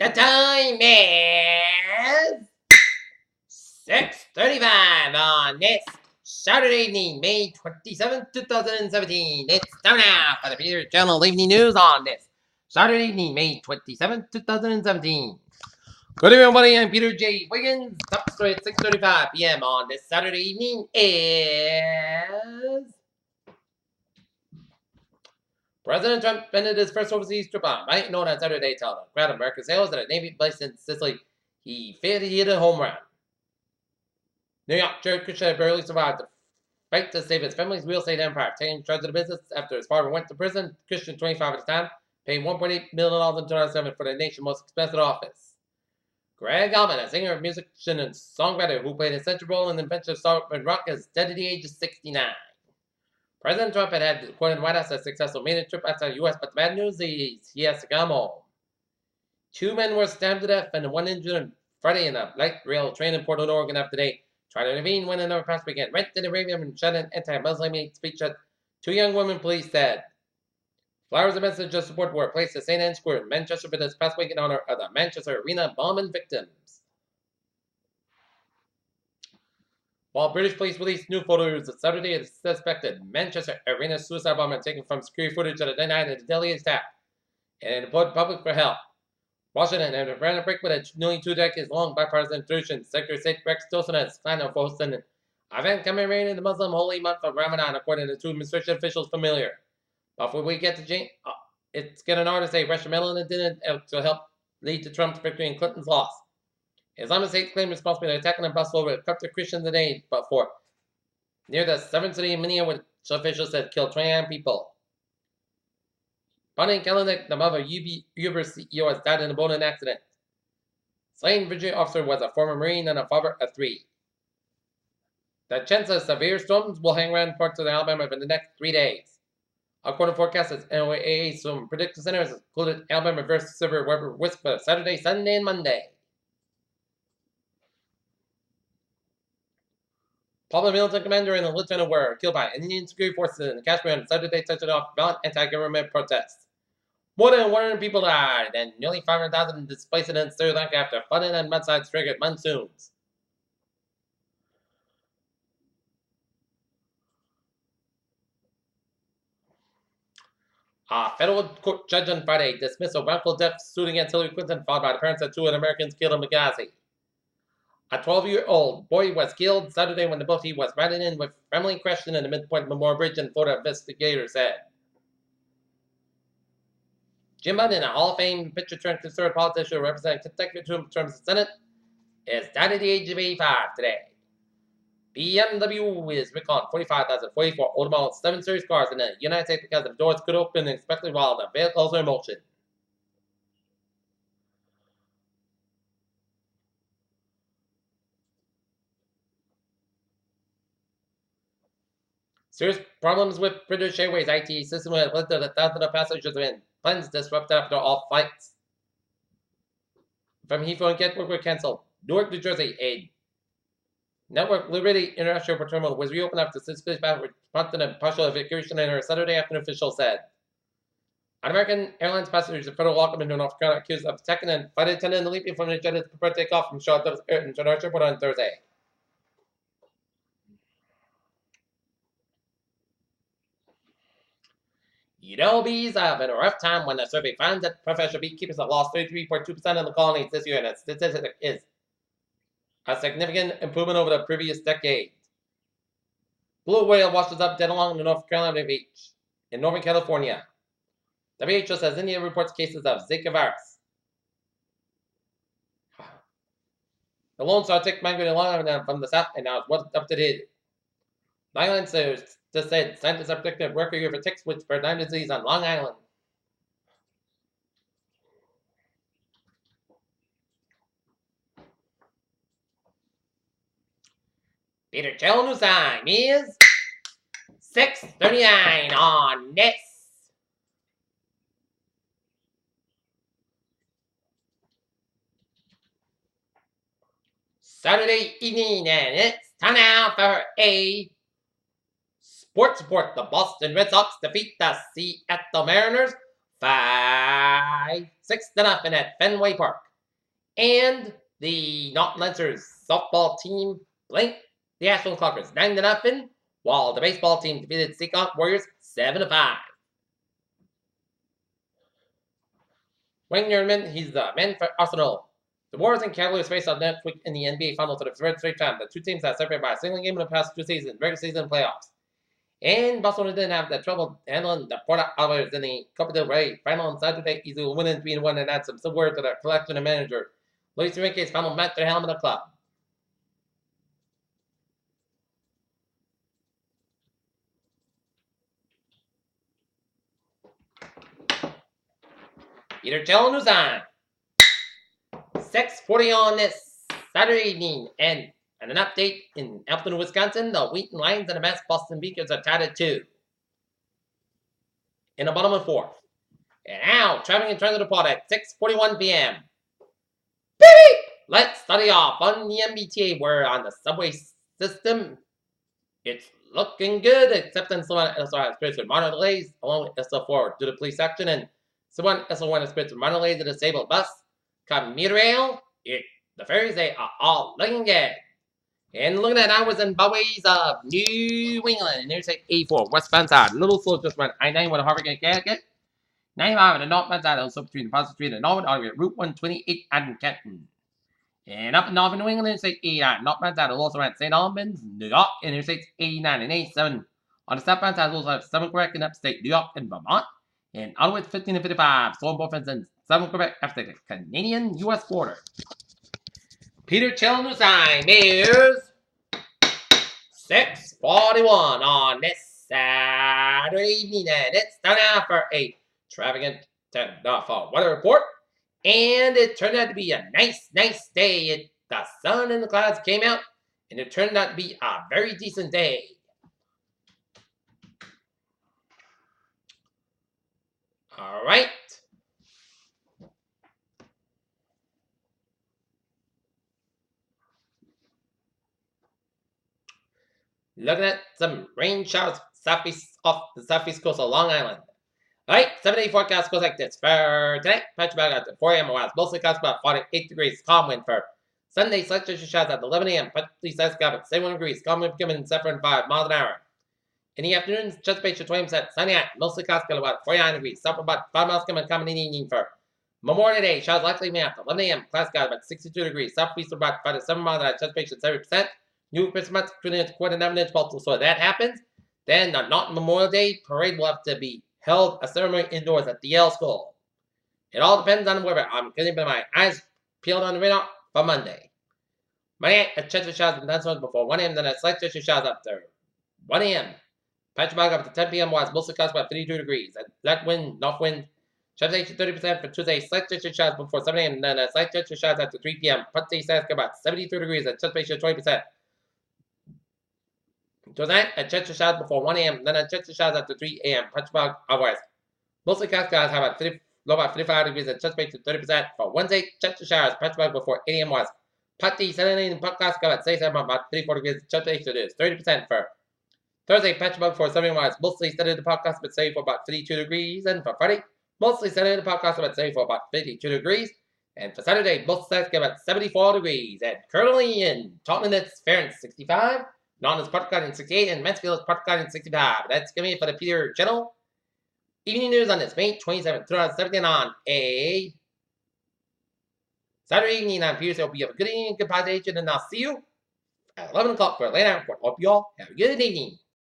The time is 6:35 on this Saturday evening, May 27th, 2017. It's time now for the Peter Channel Evening News on this Saturday evening, May 27th, 2017. Good evening, everybody. I'm Peter J. Wiggins. Top story at 6:35 p.m. on this Saturday evening is President Trump ended his first overseas trip on night known as Saturday to a crowd of American sailors at a Navy base in Sicily. He failed to hit a home run. New York Jared Kushner barely survived the fight to save his family's real estate empire, taking charge of the business after his father went to prison. Kushner, 25 at the time, paid $1.8 million in 2007 for the nation's most expensive office. Greg Allman, a singer, musician, and songwriter who played a central role in the invention of Southern rock, is dead at the age of 69. President Trump had, according to the White House, a successful maiden trip outside the U.S., but the bad news is he has to come home. 2 men were stabbed to death and 1 injured on Friday in a light rail train in Portland, Oregon after they tried to intervene when another past weekend went to the Arabian and shut an anti-Muslim speech at 2 young women, police said. Flowers and messages of support were placed at St. Anne's Square in Manchester for this past week in honor of the Manchester Arena bombing victims. While British police released new photos of Saturday of the suspected Manchester Arena suicide bomber taken from security footage of the night of the deadly attack and imploded public for help. Washington had a random break with a nearly 2 decades long bipartisan tradition. Secretary of State Rex Tillerson has signed off hosting an event commemorating the Muslim holy month of Ramadan, according to 2 administration officials familiar. Before we get to Jane, it's getting hard to say Russia Maryland didn't to help lead to Trump's victory and Clinton's loss. Islamic State claimed responsibility for attacking a bus full of Coptic Christians today, but for near the 7th city of Minia, which officials said killed 29 people. Bonnie Kalanick, the mother of Uber CEO, has died in a boating accident. Slain Virginia officer was a former Marine and a father of 3. The chance of severe storms will hang around parts of Alabama for the next 3 days. According to forecasters, NOAA, some predictive centers included Alabama versus severe weather risk for Saturday, Sunday, and Monday. Public military commander and a lieutenant were killed by Indian security forces in Kashmir on Saturday, touching off violent anti-government protests. More than 100 people died and nearly 500,000 displaced in Sri Lanka after flooding and mudslides triggered monsoons. A federal court judge on Friday dismissed a wrongful death suit against Hillary Clinton filed by the parents of 2 Americans killed in Benghazi. A 12-year-old boy was killed Saturday when the boat he was riding in with family crashed in the Midpoint Memorial Bridge in Florida, investigators said. Jim Biden, a Hall of Fame pitcher-turned-conservative politician representing Kentucky 2 terms in the Senate, is died at the age of 85 today. BMW is recalling 45,044 Audemars 7 Series cars in the United States because the doors could open unexpectedly while the vehicles are in motion. Serious problems with British Airways IT system has led to the thousands of passengers and planes disrupted after all flights from Heathrow and Gatwick were canceled. Newark, New Jersey, a Network Liberty International Airport Terminal was reopened after 6 days back, prompting a partial evacuation on a Saturday afternoon, officials said. An American Airlines passenger in federal welcome into North Carolina accused of attacking a flight attendant and leaping from the jet to prepare to take off from Charlotte International Airport on Thursday. Bees have been a rough time when the survey finds that professional beekeepers have lost 33.2% of the colonies this year, and the statistic is a significant improvement over the previous decade. Blue whale washes up dead along the North Carolina beach in Northern California. WHO says India reports cases of Zika virus. The Lone Star tick migrated Long Island from the south and now is what's up to date. Long Island just said scientists are predicting a record year for ticks, which spread Lyme disease on Long Island. Peter Channel News time is 6:39 on this Saturday evening, and it's time now for a sports report. The Boston Red Sox defeat the Seattle Mariners 5-6 to nothing at Fenway Park. And the Norton Lancers softball team blanked the Ashland Clockers 9-0, while the baseball team defeated Seacon Warriors 7-5. Wayne Nierman, he's the man for Arsenal. The Warriors and Cavaliers face off next week in the NBA Finals for the third straight time. The two teams have separated by a single game in the past two seasons, regular season and playoffs. And Barcelona didn't have the trouble handling the Porta Alvarez in the Copa del Rey final on Saturday, easily winning 3-1 and add some word to the collection and manager. Luis Enrique's final match to helm of the club. Peter Chell News on 6:40 on this Saturday evening, and an update in Appleton, Wisconsin. The Wheaton Lions and the Mass Boston Beakers are tied at 2 in the bottom of the fourth. And now, traveling in turn of the pot at 6:41 p.m. Beep! Let's study off on the MBTA, where on the subway system, it's looking good, except in SL1 SL1 experienced with minor delays, along with SL4 due to police action, and SL1 SL1 experienced with minor delays to disabled bus. Commuter rail, the ferries, they are all looking good. And looking at hours and byways of New England, Interstate 84, westbound side, little slow just went I-9 with a Harvard Connecticut. 95 on the northbound side, also between the Positive Street and Norwood, Route 128 and Canton. And up in Northern New England, Interstate 89, northbound side, also at St. Albans, New York, Interstate 89 and 87. On the southbound side, also have 7 Quebec in upstate New York and Vermont. And all the way to 15 and 55, so on both ends and 7 Quebec after the Canadian-U.S. border. Peter Children's sign, Mayor's 6:41 on this Saturday evening, and it's time now for a traffic and weather report. And it turned out to be a nice day. The sun and the clouds came out, and it turned out to be a very decent day. All right. Looking at some rain showers off the southeast coast of Long Island. Alright, 7-day forecast goes like this. For tonight, patch about at 4 a.m. west, mostly clouds about 48 degrees, calm wind. For Sunday, slight showers at 11 a.m., partly south sky at 71 degrees, calm wind coming in 7.5 miles an hour. In the afternoon, Chesapeake 20%, sunny at mostly clouds about 49 degrees, south about 5 miles coming in the evening. For Memorial Day, showers likely at 11 a.m., clouds about 62 degrees, southeast about 5 to 7 miles an hour, Chesapeake 70%. New Christmas, 2.25 inch Baltimore. So if that happens, then not Memorial Day parade will have to be held a ceremony indoors at the Yale School. It all depends on the weather. I'm getting my eyes peeled on the radar for Monday. Monday at chance of showers and thunderstorms before 1 a.m. Then a slight chance of showers after 1 a.m. Patch bog up to 10 p.m. was mostly clouds about 52 degrees. Light wind, north wind. Chance 30% for Tuesday. Slight chance of showers before 7 a.m. Then a slight chance of showers after 3 p.m. Monday about 73 degrees at chance 20%. Tonight, a chance of showers before 1 a.m., then a chance of showers after 3 a.m. Patch bog otherwise. Mostly clouds have about low about 55 degrees and chance rate to 30%. For Wednesday, chance of showers, patch bog before 8 a.m. was. Patty, Saturday, and podcast about 67 about 34 degrees, chance rate to 30%. For Thursday, patch bog before 7 a.m. was. Mostly Saturday, the podcast but say for about 32 degrees. And for Friday, mostly Saturday, the podcast about say for about 52 degrees. And for Saturday, both sides get about 74 degrees. And currently in Taunton, it's Fahrenheit 65. Norton is Particle in 68, and Mansfield is Particle in 65. That's going to be it for the Peter Channel. Evening news on this May 27th, 2017 on a Saturday evening on Peter. So hope you have a good evening, good positive, and I'll see you at 11 o'clock for a late hour report. Hope you all have a good evening.